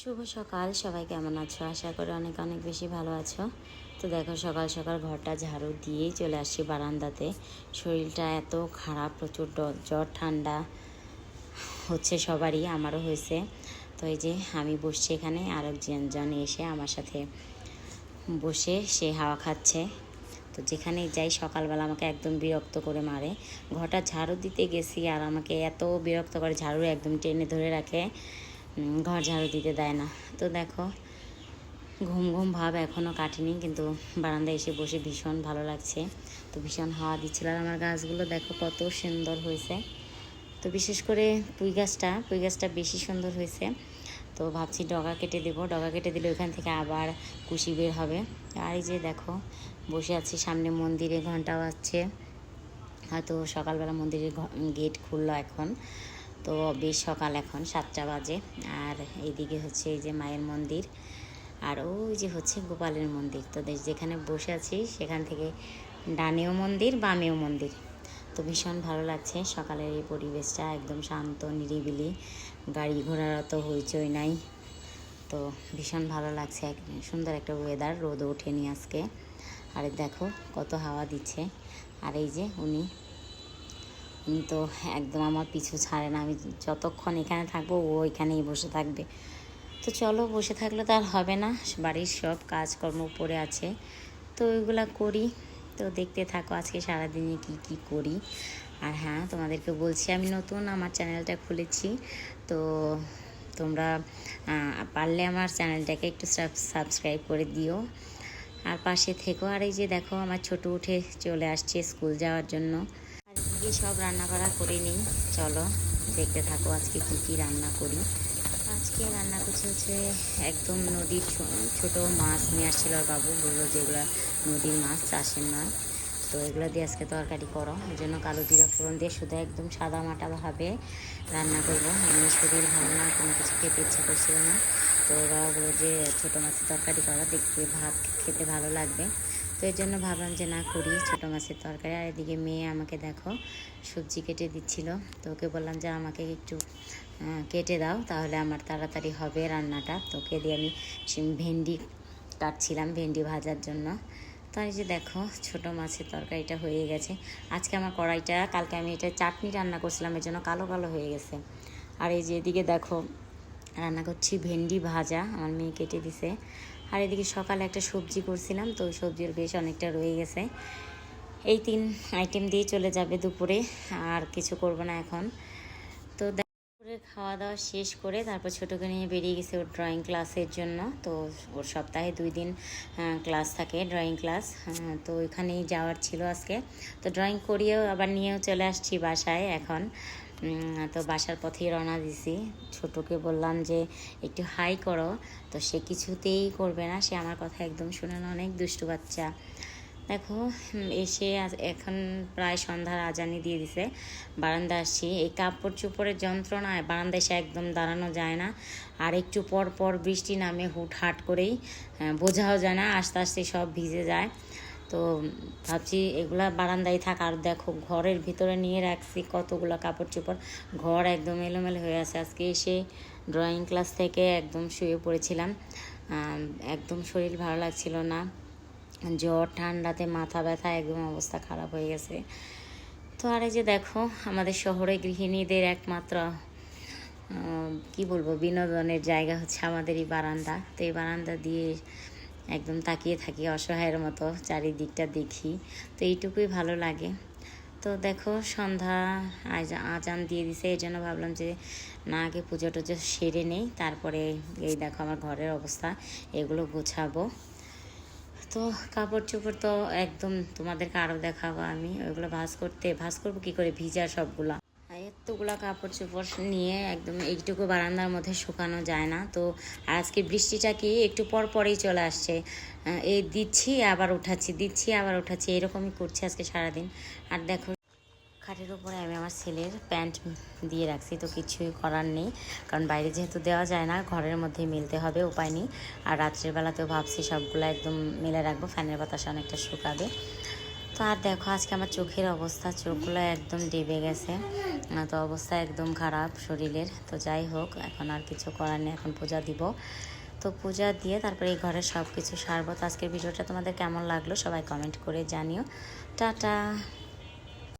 শুভ সকাল, সবাই কেমন আছো? আশা করি অনেক অনেক বেশি ভালো আছো। তো দেখো, সকাল সকাল ঘরটা ঝাড়ু দিয়েই চলে আসছি বারান্দাতে। শরীরটা এত খারাপ, প্রচুর জ্বর ঠান্ডা হচ্ছে সবারই, আমারও হয়েছে। তো এই যে আমি বসছি এখানে, আর একজন এসে আমার সাথে বসে সে হাওয়া খাচ্ছে। তো যেখানেই যাই সকালবেলা আমাকে একদম বিরক্ত করে মারে। ঘরটা ঝাড়ু দিতে গেছি আর আমাকে এত বিরক্ত করে, ঝাড়ু একদম টেনে ধরে রাখে, ঘর ঝাড়ু দিতে দেয় না। তো দেখো, ঘুম ঘুম ভাব এখনও কাটেনি, কিন্তু বারান্দায় এসে বসে ভীষণ ভালো লাগছে। তো ভীষণ হাওয়া দিচ্ছিল, আর আমার গাছগুলো দেখো কত সুন্দর হয়েছে। তো বিশেষ করে পুঁই গাছটা বেশি সুন্দর হয়েছে। তো ভাবছি ডগা কেটে দেবো, ডগা কেটে দিলে ওইখান থেকে আবার কুশি বের হবে। আর এই যে দেখো, বসে আছি, সামনে মন্দিরে ঘন্টা বাজছে। হয়তো সকালবেলা মন্দিরের গেট খুললো এখন। তো বেশ সকাল, এখন 7টা বাজে। আর এইদিকে হচ্ছে এই যে মায়ের মন্দির, আর ওই যে হচ্ছে গোপালের মন্দির। তো যেখানে বসে আছি সেখান থেকে ডানেও মন্দির, বামেও মন্দির। তো ভীষণ ভালো লাগছে সকালের এই পরিবেশটা, একদম শান্ত নিরিবিলি, গাড়ি ঘোড়ার অত হইচই নাই। তো ভীষণ ভালো লাগছে, সুন্দর একটা ওয়েদার, রোদ ওঠেনি আজকে। আর দেখো কত হাওয়া দিচ্ছে। আর এই যে উনি তো একদম আমার পিছু ছাড়ে না, আমি যতক্ষণ এখানে থাকবো ও এখানেই বসে থাকবে। তো চলো, বসে থাকলে তো আর হবে না, বাড়ির সব কাজকর্ম পড়ে আছে, তো ওইগুলা করি। তো দেখতে থাকো আজকে সারাদিনে কি কি করি। আর হ্যাঁ, তোমাদেরকে বলছি আমি নতুন আমার চ্যানেলটা খুলেছি। তো তোমরা পারলে আমার চ্যানেলটাকে একটু সাবস্ক্রাইব করে দিও, আর পাশে থেকো। আর এই যে দেখো, আমার ছোট উঠে চলে আসছে স্কুল যাওয়ার জন্য। আর এদিকে সব রান্না করা করে নিই, চলো দেখতে থাকো আজকে কি কি রান্না করি। আজকে রান্না করছি হচ্ছে একদম নদীর ছোট মাছ নিয়ে আসছিল, আর বাবু বললো যে এগুলো নদীর মাছ, চাষের মাছ। তো এগুলো দিয়ে আজকে তরকারি করো, এই জন্য কালো জিরা ফোড়ন দিয়ে শুধু একদম সাদা মাটাভাবে রান্না করবো। এমনি শরীর ভালো না, কোনো কিছু খেতে ইচ্ছা করছিল না। তো ওরা বললো যে ছোটো মাছের তরকারি করো, দেখতে ভাত খেতে ভালো লাগবে। তো এর জন্য ভাবলাম যে না করি ছোটো মাছের তরকারি। আর এদিকে মেয়ে আমাকে দেখো সবজি কেটে দিচ্ছিল। তো ওকে বললাম যে আমাকে একটু কেটে দাও, তাহলে আমার তাড়াতাড়ি হবে রান্নাটা। তোকে দিয়ে আমি ভেন্ডি কাটছিলাম, ভেন্ডি ভাজার জন্য। তাই যে দেখো, ছোটো মাছের তরকারিটা হয়ে গেছে। আজকে আমার কড়াইটা, কালকে আমি এটা চাটনি রান্না করছিলাম, এর জন্য কালো কালো হয়ে গেছে। আর এই যে এদিকে দেখো রান্না করছি ভেন্ডি ভাজা, আমার মেয়ে কেটে দিছে। আর এদিকে সকালে একটা সবজি করছিলাম, তো ওই সবজির বেশ অনেকটা রয়ে গেছে। এই 3 আইটেম দিয়ে চলে যাবে দুপুরে, আর কিছু করব না এখন। তো দুপুরে খাওয়া দাওয়া শেষ করে তারপর ছোটোকে নিয়ে বেরিয়ে গেছে ওর ড্রয়িং ক্লাসের জন্য। তো ওর সপ্তাহে 2 দিন ক্লাস থাকে, ড্রয়িং ক্লাস। তো ওইখানেই যাওয়ার ছিল আজকে। তো ড্রয়িং করিয়েও আবার নিয়েও চলে আসছি বাসায় এখন। তো বাসার পথেই রওনা দিছি। ছোটোকে বললাম যে একটু হাই করো, তো সে কিছুতেই করবে না, সে আমার কথা একদম শুনে না, অনেক দুষ্টু বাচ্চা। দেখো, এসে এখন প্রায় সন্ধ্যার আজানি দিয়ে দিছে, বারান্দা আসছি। এই কাপড় চোপড়ের যন্ত্রণায় বারান্দায় এসে একদম দাঁড়ানো যায় না। আর একটু পর পর বৃষ্টি নামে হুটহাট করেই, বোঝাও যায় না, আস্তে আস্তে সব ভিজে যায়। তো ভাবছি এগুলা বারান্দায় থাক। আর দেখো, ঘরের ভিতরে নিয়ে রাখছি কতগুলো কাপড় চোপড়, ঘর একদম এলোমেলো হয়ে আছে। আজকে এসে ড্রয়িং ক্লাস থেকে একদম শুয়ে পড়েছিলাম, একদম শরীর ভালো লাগছিল না, জ্বর ঠান্ডাতে মাথা ব্যথা, একদম অবস্থা খারাপ হয়ে গেছে। তো আর এই যে দেখো, আমাদের শহরে গৃহিণীদের একমাত্র কি বলবো বিনোদনের জায়গা হচ্ছে আমাদের এই বারান্দা। তো এই বারান্দা দিয়ে একদম তাকিয়ে থাকি অসহায়ের মতো, চারিদিকটা দেখি, তো এইটুকুই ভালো লাগে। তো দেখো, সন্ধ্যা আজান দিয়ে দিছে, এই জন্য ভাবলাম যে না, আগে পুজো টুজো সেরে নেই, তারপরে এই দেখো আমার ঘরের অবস্থা, এগুলো গোছাবো। তো কাপড় চোপড় তো একদম তোমাদেরকে আরও দেখাবো আমি, ওইগুলো ভাঁজ করবো কী করে, ভিজা সবগুলা, এতগুলা কাপড় চোপড় নিয়ে একদম এইটুকু বারান্দার মধ্যে শুকানো যায় না। তো আজকে বৃষ্টিটা কি একটু পর পরেই চলে আসছে, এই দিচ্ছি আবার উঠাচ্ছি, দিচ্ছি আবার উঠাচ্ছি, এরকমই করছি আজকে সারাদিন। আর দেখো, খাটের উপরে আমি আমার ছেলের প্যান্ট দিয়ে রাখছি, তো কিছুই করার নেই, কারণ বাইরে যেহেতু দেওয়া যায় না, ঘরের মধ্যেই মেলতে হবে, উপায় নেই। আর রাত্রের বেলাতেও ভাবছি সবগুলো একদম মেলে রাখবো, ফ্যানের বাতাসে অনেকটা শুকাবে। তো আর দেখো আজকে আমার চোখের অবস্থা, চোখগুলো একদম ডেবে গেছে, তো অবস্থা একদম খারাপ শরীরের। তো যাই হোক, এখন আর কিছু করার নেই, এখন পূজা দিব। তো পূজা দিয়ে তারপরে এই ঘরের সব কিছু সারবো। তো আজকের ভিডিওটা তোমাদের কেমন লাগলো সবাই কমেন্ট করে জানিও। টাটা।